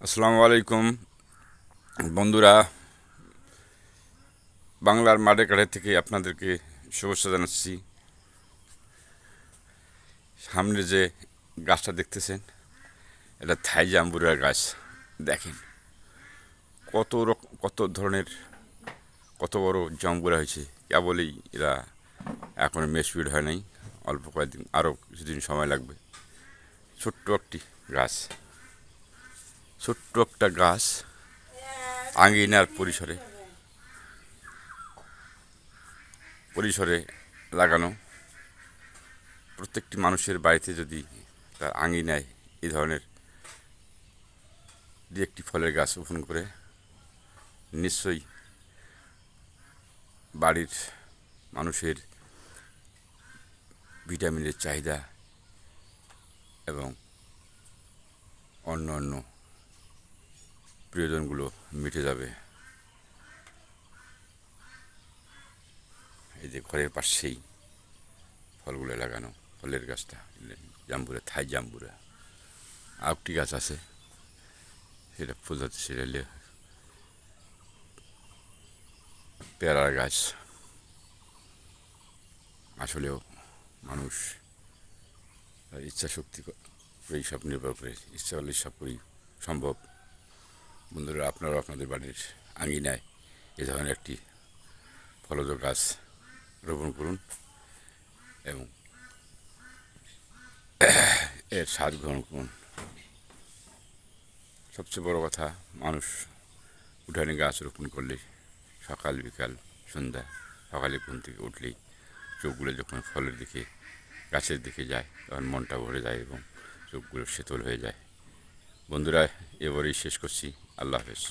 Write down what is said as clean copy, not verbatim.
আসসালামু আলাইকুম বন্ধুরা, বাংলার মাঠে ঘাটে থেকে আপনাদেরকে শুভেচ্ছা জানাচ্ছি। সামনে যে গাছটা দেখতেছেন, এটা থাই জাম্বুরার গাছ। দেখেন কত ধরনের, কত বড় জাম্বুরা হয়েছে। কেবলই এরা এখন মেচুরিড হয় নাই, অল্প কয়েকদিন, আরও কিছুদিন সময় লাগবে। ছোট্ট একটি গাছ, ছোট্ট একটা গাছ আঙ্গিনার পরিসরে পরিসরে লাগানো। প্রত্যেকটি মানুষের বাড়িতে যদি তার আঙিনায় এই ধরনের দু একটি ফলের গাছ রোপণ করে, নিশ্চয়ই বাড়ির মানুষের ভিটামিনের চাহিদা এবং অন্য অন্য প্রয়োজনগুলো মিটে যাবে। এই যে ঘরের পাশেই ফলগুলো লাগানো, ফলের গাছটা জাম্বুরা, থাই জাম্বুরা। আর একটি গাছ আছে, সেটা ফুল হচ্ছে, সেটা পেয়ারার গাছ। আসলেও মানুষ তার ইচ্ছা শক্তি এই সব নির্ভর করে, ইচ্ছা করলে সব করেই সম্ভব। বন্ধুরা, আপনারাও আপনাদের বাড়ির আঙিনায় এ ধরনের একটি ফলজ গাছ রোপণ করুন এবং এর স্বাদ গ্রহণ করুন। সবচেয়ে বড় কথা, মানুষ উঠানে গাছ রোপণ করলে সকাল বিকাল সন্ধ্যা, সকালে ঘুম থেকে উঠলেই চোখগুলো যখন ফলের দিকে, গাছের দিকে যায়, তখন মনটা ভরে যায় এবং চোখগুলো শীতল হয়ে যায়। বন্ধুরা, এবারেই শেষ করছি। আল্লাহ হাফেজ।